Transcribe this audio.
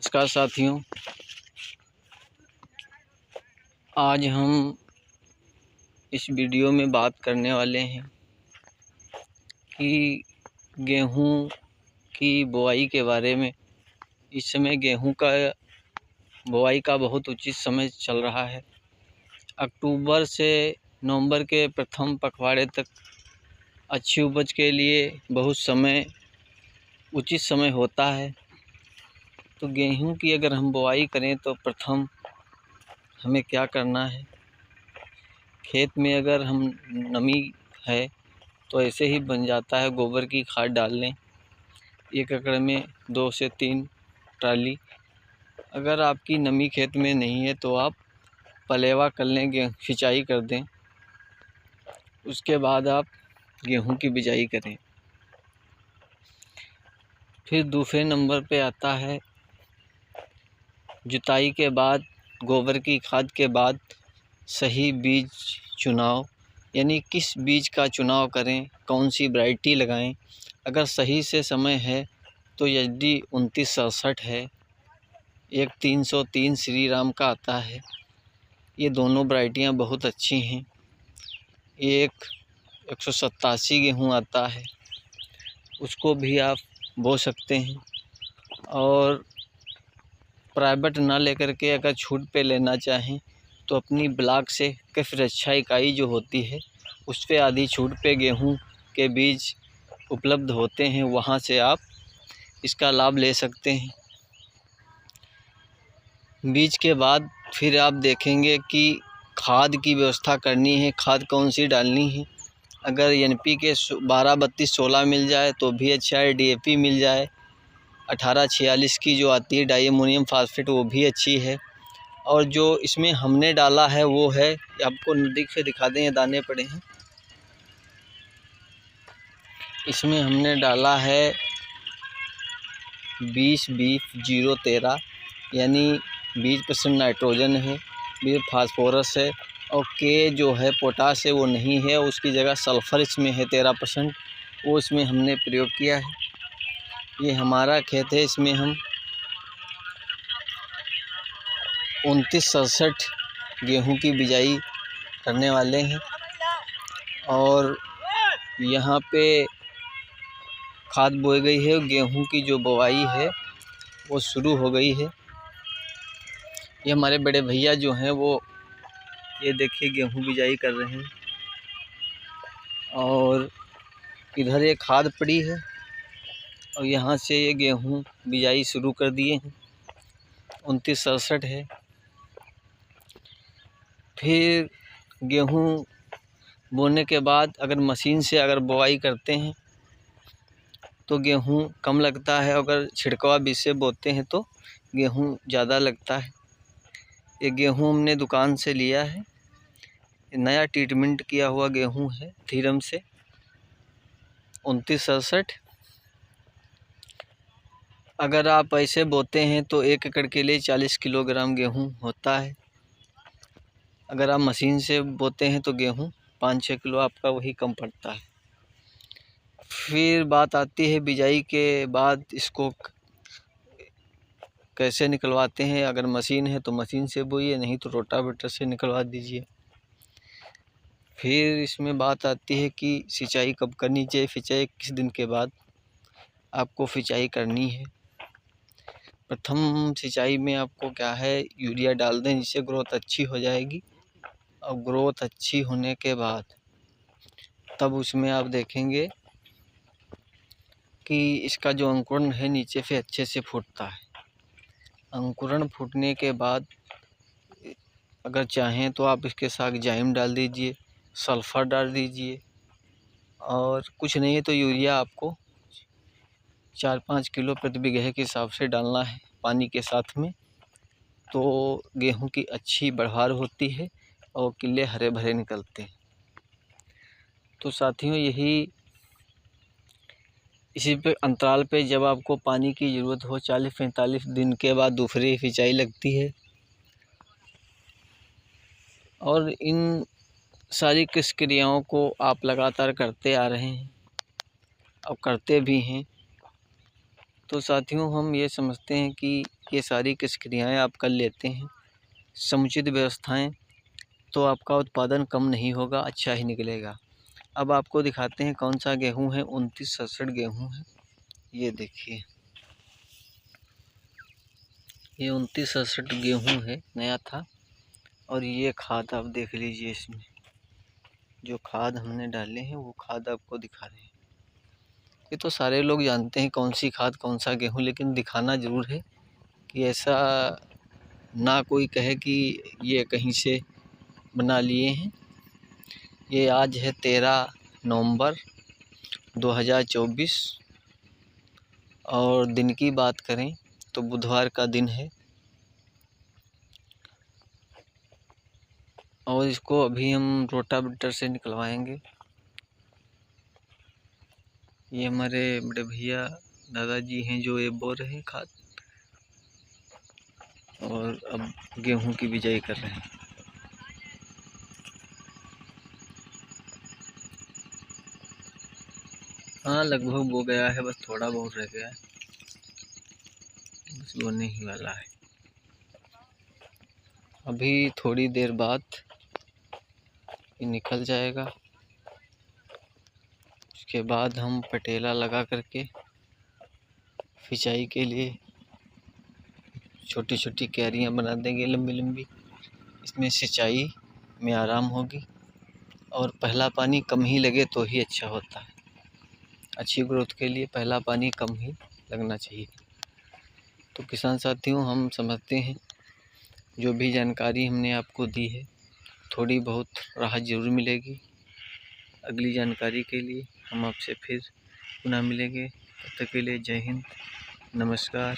नमस्कार साथियों, आज हम इस वीडियो में बात करने वाले हैं कि गेहूं की बुआई के बारे में। इस समय गेहूं का बुआई का बहुत उचित समय चल रहा है। अक्टूबर से नवंबर के प्रथम पखवाड़े तक अच्छी उपज के लिए बहुत उचित समय होता है। तो गेहूं की अगर हम बुआई करें तो प्रथम हमें क्या करना है। खेत में अगर हम नमी है तो ऐसे ही बन जाता है, गोबर की खाद डाल लें 1 एकड़ में 2 से 3 ट्राली। अगर आपकी नमी खेत में नहीं है तो आप पलेवा कर लें, सिंचाई कर दें। उसके बाद आप गेहूं की बिजाई करें। फिर दूसरे नंबर पे आता है जुताई के बाद, गोबर की खाद के बाद सही बीज चुनाव, यानी किस बीज का चुनाव करें, कौन सी वैरायटी लगाएं। अगर सही से समय है तो यदि 2967 है, एक 303 श्री राम का आता है। ये दोनों वैरायटियाँ बहुत अच्छी हैं। एक 187 गेहूँ आता है, उसको भी आप बो सकते हैं। और प्राइवेट ना लेकर के अगर छूट पे लेना चाहें तो अपनी ब्लॉक से कृषि रक्षा इकाई जो होती है उस पे आधी छूट पे गेहूं के बीज उपलब्ध होते हैं, वहां से आप इसका लाभ ले सकते हैं। बीज के बाद फिर आप देखेंगे कि खाद की व्यवस्था करनी है, खाद कौन सी डालनी है। अगर NPK 12-32-16 मिल जाए तो भी अच्छा है, DAP मिल जाए 18-46 की जो आती है डाई अमोनियम फास्फेट, वो भी अच्छी है। और जो इसमें हमने डाला है वो है, आपको नज़दीक से दिखा दें, ये दाने पड़े हैं। इसमें हमने डाला है 20-20-0-13, यानी 20% नाइट्रोजन है, 20 फास्फोरस है, और के जो है पोटास है वो नहीं है, उसकी जगह सल्फ़र इसमें है 13%, वो इसमें हमने प्रयोग किया है। ये हमारा खेत है, इसमें हम 2967 गेहूं की बिजाई करने वाले हैं। और यहाँ पे खाद बोई गई है, गेहूं की जो बुआई है वो शुरू हो गई है। ये हमारे बड़े भैया जो हैं वो, ये देखिए, गेहूं बिजाई कर रहे हैं। और इधर एक खाद पड़ी है और यहाँ से ये गेहूं बिजाई शुरू कर दिए हैं। 2967 है। फिर गेहूं बोने के बाद अगर मशीन से बुआई करते हैं तो गेहूं कम लगता है, अगर छिड़कवा बीज से बोते हैं तो गेहूं ज़्यादा लगता है। ये गेहूं हमने दुकान से लिया है, नया ट्रीटमेंट किया हुआ गेहूं है धीरम से 2967। अगर आप ऐसे बोते हैं तो 1 एकड़ के लिए 40 किलोग्राम गेहूं होता है। अगर आप मशीन से बोते हैं तो गेहूं 5-6 किलो आपका वही कम पड़ता है। फिर बात आती है बिजाई के बाद इसको कैसे निकलवाते हैं। अगर मशीन है तो मशीन से बोइए, नहीं तो रोटावेटर से निकलवा दीजिए। फिर इसमें बात आती है कि सिंचाई कब करनी चाहिए, सिंचाई किस दिन के बाद आपको सिंचाई करनी है। प्रथम सिंचाई में आपको क्या है, यूरिया डाल दें जिससे ग्रोथ अच्छी हो जाएगी। और ग्रोथ अच्छी होने के बाद तब उसमें आप देखेंगे कि इसका जो अंकुरण है नीचे से अच्छे से फूटता है। अंकुरण फूटने के बाद अगर चाहें तो आप इसके साथ जाइम डाल दीजिए, सल्फ़र डाल दीजिए, और कुछ नहीं है तो यूरिया आपको 4-5 किलो प्रति बीघे के हिसाब से डालना है पानी के साथ में। तो गेहूं की अच्छी बढ़वार होती है और किले हरे भरे निकलते हैं। तो साथियों, इसी पे अंतराल पे जब आपको पानी की ज़रूरत हो 40-45 दिन के बाद दूसरी सिंचाई लगती है। और इन सारी क्रियाओं को आप लगातार करते आ रहे हैं और करते भी हैं। तो साथियों, हम ये समझते हैं कि ये सारी क्रियाएं आप कर लेते हैं, समुचित व्यवस्थाएं, तो आपका उत्पादन कम नहीं होगा, अच्छा ही निकलेगा। अब आपको दिखाते हैं कौन सा गेहूं है। 2967 गेहूं है। ये देखिए, ये 2967 गेहूं है, नया था। और ये खाद आप देख लीजिए, इसमें जो खाद हमने डाले हैं वो खाद आपको दिखा रहे हैं। ये तो सारे लोग जानते हैं कौन सी खाद कौन सा गेहूं, लेकिन दिखाना ज़रूर है कि ऐसा ना कोई कहे कि ये कहीं से बना लिए हैं। ये आज है 13 नवंबर 2024 और दिन की बात करें तो बुधवार का दिन है। और इसको अभी हम रोटावेटर से निकलवाएंगे। ये हमारे बड़े भैया दादाजी हैं जो ये बो रहे हैं खाद, और अब गेहूं की बिजाई कर रहे हैं। हाँ, लगभग बो गया है, बस थोड़ा बहुत रह गया है, बस बोने ही वाला है। अभी थोड़ी देर बाद ये निकल जाएगा। उसके बाद हम पटेला लगा करके सिंचाई के लिए छोटी छोटी क्यारियाँ बना देंगे, लंबी लंबी। इसमें सिंचाई में आराम होगी और पहला पानी कम ही लगे तो ही अच्छा होता है। अच्छी ग्रोथ के लिए पहला पानी कम ही लगना चाहिए। तो किसान साथियों, हम समझते हैं जो भी जानकारी हमने आपको दी है, थोड़ी बहुत राहत ज़रूर मिलेगी। अगली जानकारी के लिए हम आपसे फिर पुनः मिलेंगे। तब तक के लिए जय हिंद, नमस्कार।